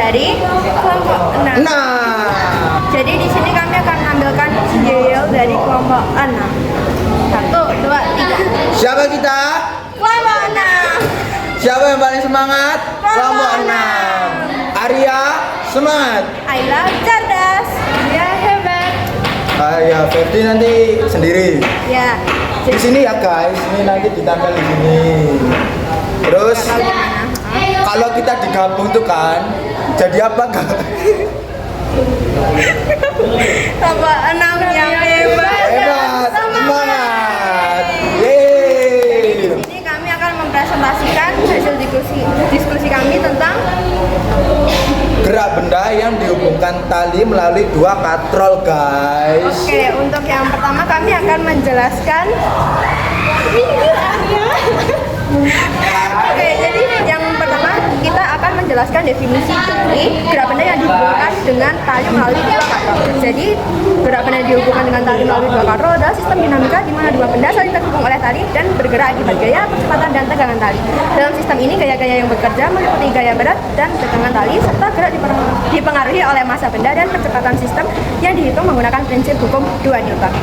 dari kelompok 6. Jadi di sini kami akan menampilkan yel dari kelompok 6. 1, 2, 3. Siapa kita? Kelompok 6. Siapa yang paling semangat? Kelompok 6. Arya semangat. Ayla cerdas. Ya hebat. Ya, Ferdi nanti sendiri. Ya. Di sini ya guys, ini nanti ditampil di sini. Terus kalau kita digabung tuh kan, jadi apa guys? Kelompok 6 yang hebat. Hebat, semangat. Yeay. Ini kami akan mempresentasikan hasil diskusi kami tentang Gerak benda yang dihubungkan tali melalui dua katrol guys. Oke, untuk yang pertama kami akan menjelaskan Oke, jadi yang pertama kita akan menjelaskan definisi dari gerak benda yang dihubungkan dengan tali melalui dua katrol. Jadi, gerak benda yang dihubungkan dengan tali melalui dua katrol adalah sistem dinamika di mana dua benda saling terhubung oleh tali dan bergerak akibat gaya, kecepatan, dan tegangan tali. Dalam sistem ini, gaya-gaya yang bekerja meliputi gaya berat dan tegangan tali serta gerak dipengaruhi oleh massa benda dan percepatan sistem yang dihitung menggunakan prinsip hukum 2 Newton.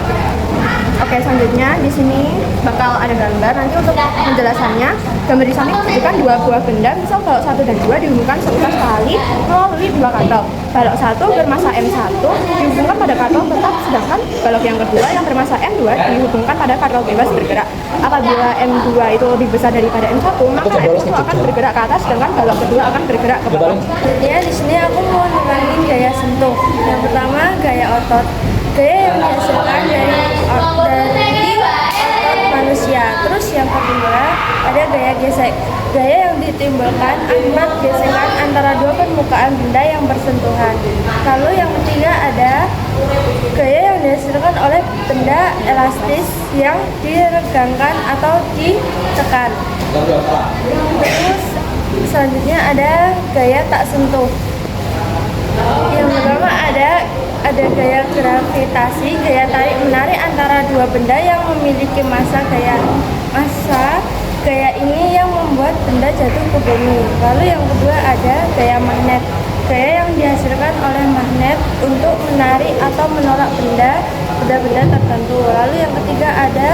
Oke, selanjutnya di sini bakal ada gambar. Nanti untuk penjelasannya, gambar di samping menunjukkan dua buah benda. Misal balok 1 dan 2 dihubungkan seutas tali melalui dua katrol. Balok 1 bermassa M1 dihubungkan pada katrol tetap, sedangkan balok yang kedua yang bermassa M2 dihubungkan pada katrol bebas bergerak. Apabila M2 itu lebih besar daripada M1, maka M1 akan bergerak ke atas, sedangkan balok kedua akan bergerak ke bawah. Ya, di sini aku mau nerangin gaya sentuh. Yang pertama, gaya otot. Gaya yang dihasilkan dari otot manusia. Terus yang kedua ada gaya gesek. Gaya yang ditimbulkan akibat gesekan antara dua permukaan benda yang bersentuhan. Lalu yang ketiga ada gaya yang dihasilkan oleh benda elastis yang diregangkan atau ditekan. Terus selanjutnya ada gaya tak sentuh. Yang pertama ada gaya gravitasi, gaya tarik menarik antara dua benda yang memiliki massa. Gaya ini yang membuat benda jatuh ke bumi. Lalu yang kedua ada gaya magnet. Gaya yang dihasilkan oleh magnet untuk menarik atau menolak benda-benda tertentu. Lalu yang ketiga ada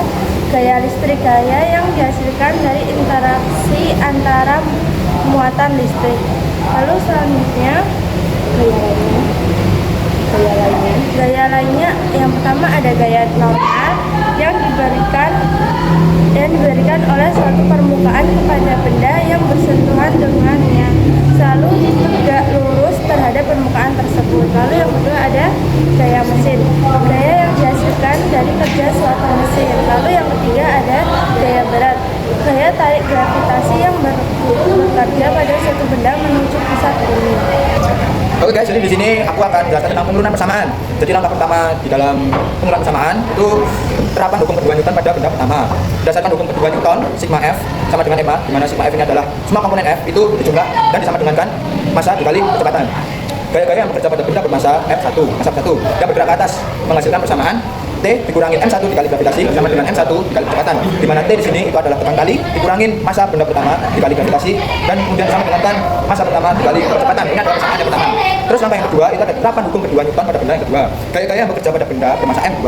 gaya listrik. Gaya yang dihasilkan dari interaksi antara muatan listrik. Lalu selanjutnya gaya lainnya yang pertama ada gaya normal yang diberikan oleh suatu permukaan kepada benda yang bersentuhan dengannya, selalu tegak lurus terhadap permukaan tersebut. Lalu yang kedua ada gaya mesin. Gaya yang dihasilkan dari kerja suatu mesin. Lalu yang ketiga ada gaya berat. Gaya tarik gravitasi yang bekerja pada suatu benda menuju pusat bumi. Oke guys, jadi di sini aku akan jelaskan tentang penurunan persamaan. Jadi langkah pertama di dalam penurunan persamaan itu terapan hukum kedua Newton pada benda pertama. Berdasarkan hukum kedua Newton, sigma F sama dengan ma, di mana sigma F ini adalah semua komponen F itu dijumlah dan disama dengankan massa dikali kecepatan. Gaya-gaya yang bekerja pada benda bermassa M1, massa 1 yang bergerak ke atas menghasilkan persamaan T dikurangin M1 dikali gravitasi sama dengan M1 dikali kecepatan. Di mana T di sini itu adalah tekan kali dikurangin massa benda pertama dikali gravitasi dan kemudian sama dengan massa pertama dikali kecepatan. Ini adalah persamaan yang pertama. Terus langkah yang kedua itu ada terapan hukum kedua Newton pada benda yang kedua. Gaya-gaya yang bekerja pada benda bermassa M2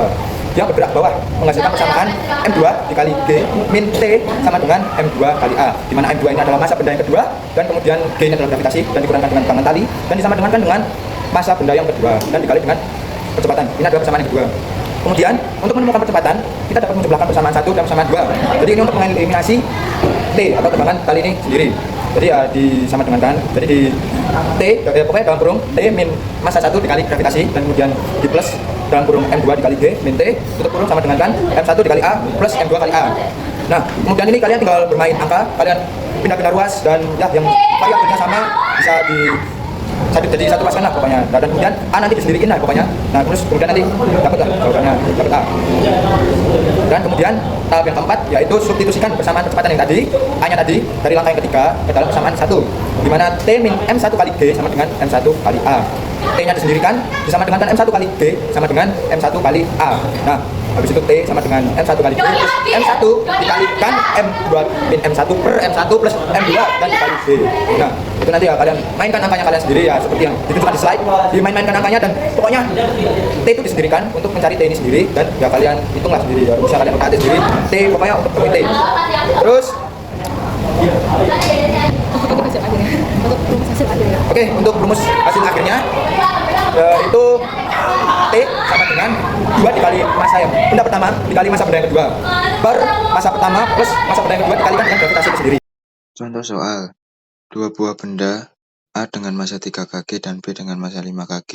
yang bergerak bawah menghasilkan persamaan M2 dikali G min T sama dengan M2 kali A, di mana M2 ini adalah massa benda yang kedua dan kemudian G ini adalah gravitasi dan dikurangkan dengan tegangan tali dan disama dengan massa benda yang kedua dan dikali dengan kecepatan. Ini adalah persamaan yang kedua. Kemudian untuk menemukan percepatan kita dapat menjumlahkan persamaan 1 dan persamaan 2. Jadi ini untuk mengeliminasi T atau tegangan tali ini sendiri. Jadi ya disama dengankan. Jadi di T pokoknya dalam kurung T min massa 1 dikali gravitasi dan kemudian di plus dalam kurung M2 dikali G min T tutup kurung sama dengankan M1 dikali A plus M2 kali A. Nah, kemudian ini kalian tinggal bermain angka, kalian pindah-pindah ruas dan ya yang variabelnya sama bisa jadi satu pasangan lah pokoknya. Nah, dan kemudian A nanti disendirikin lah pokoknya. Nah, terus kemudian nanti dapat lah jawabannya, dapat A. Dan kemudian tahap yang keempat yaitu substitusikan persamaan kecepatan yang tadi, A-nya tadi dari langkah yang ketiga ke dalam persamaan 1, di mana T min M1 kali G sama dengan M1 kali A. T-nya disendirikan disama dengan M1 kali G sama dengan M1 kali A. Nah, habis itu T sama dengan M1 kali B, terus M1 dikalikan M2 min M1 per M1 plus M2 dan dikali B. Nah, itu nanti ya kalian mainkan angkanya kalian sendiri ya, seperti yang ditunjukkan di slide. Dimain-mainkan angkanya dan pokoknya T itu disendirikan untuk mencari T ini sendiri, dan ya kalian hitunglah sendiri ya, bisa kalian utak sendiri T pokoknya untuk temui T. Terus oke, untuk rumus hasil akhirnya itu T sama dengan 2 dikali masa yang benda pertama dikali masa benda yang kedua per masa pertama plus masa benda yang kedua dikalikan dengan gravitasi itu sendiri. Contoh soal, dua buah benda A dengan massa 3 kg dan B dengan massa 5 kg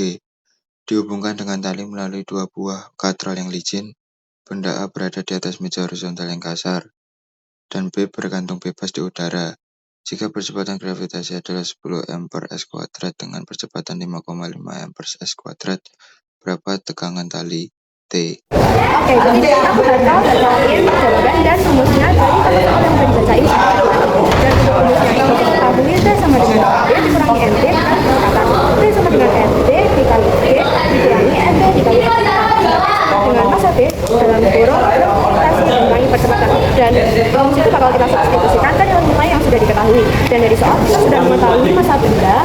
dihubungkan dengan tali melalui dua buah katrol yang licin. Benda A berada di atas meja horizontal yang kasar dan B bergantung bebas di udara. Jika percepatan gravitasi adalah 10 m per s kuadrat dengan percepatan 5,5 m per s kuadrat, berapa tegangan tali T? Oke, jadi aku bakal bacain jawaban dan rumusnya dari kata soal yang udah dibacain. Dan untuk rumusnya ini kita ketahui T sama dengan B dikurangi MT dengan percepatan. T sama dengan MT dikali B dikurangi MT dikali dengan masa B dalam kurung gravitasi dikurangi percepatan. Dan rumus itu bakal kita substitusikan ke dalam nilai yang sudah diketahui. Dan dari soal kita sudah mengetahui masa benda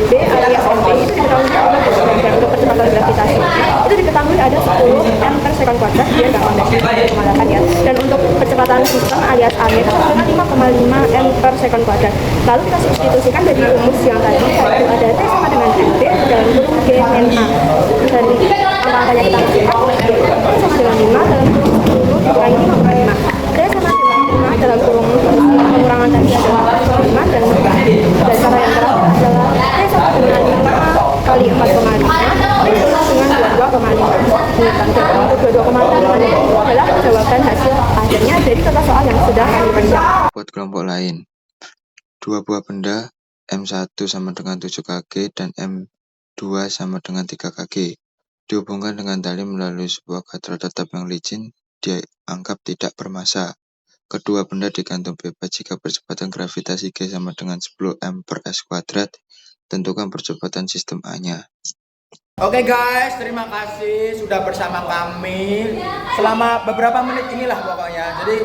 B alias MT itu diketahui dengan dan untuk percepatan gravitasi itu diketahui ada 10 m per second kuadrat biar gampang dari 5,8 ya. Dan untuk percepatan sistem alias A nya itu sama dengan 5,5 m per second kuadrat. Lalu kita substitusikan dari rumus yang tadi, yaitu ada T sama dengan MT dalam kurung G min A. Dari angka-angkanya kita masukkan, T sama dengan 5 dalam kurung 10 dikurangi 5,5. T sama dengan 5 dalam kurung pengurangan tadi adalah 5 dan cara yang terakhir adalah T sama dengan 5 kali 4,5 dengan 22,5. Dan untuk 22,5 adalah jawaban hasil akhirnya dari kata soal yang sudah kami persiapkan. Buat kelompok lain, dua buah benda M1 sama dengan 7 kg dan M2 sama dengan 3 kg dihubungkan dengan tali melalui sebuah katrol tetap yang licin dianggap tidak bermassa. Kedua benda digantung bebas jika percepatan gravitasi G sama dengan 10 m per s kuadrat. Tentukan percepatan sistem A-nya. Oke guys, terima kasih sudah bersama kami selama beberapa menit inilah pokoknya. Jadi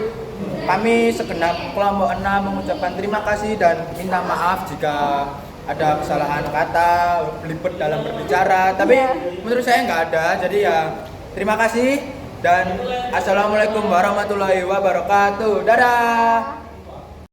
kami segenap kelompok 6 mengucapkan terima kasih dan minta maaf jika ada kesalahan kata, belibet dalam berbicara. Tapi menurut saya nggak ada, jadi ya terima kasih dan assalamualaikum warahmatullahi wabarakatuh. Dadah.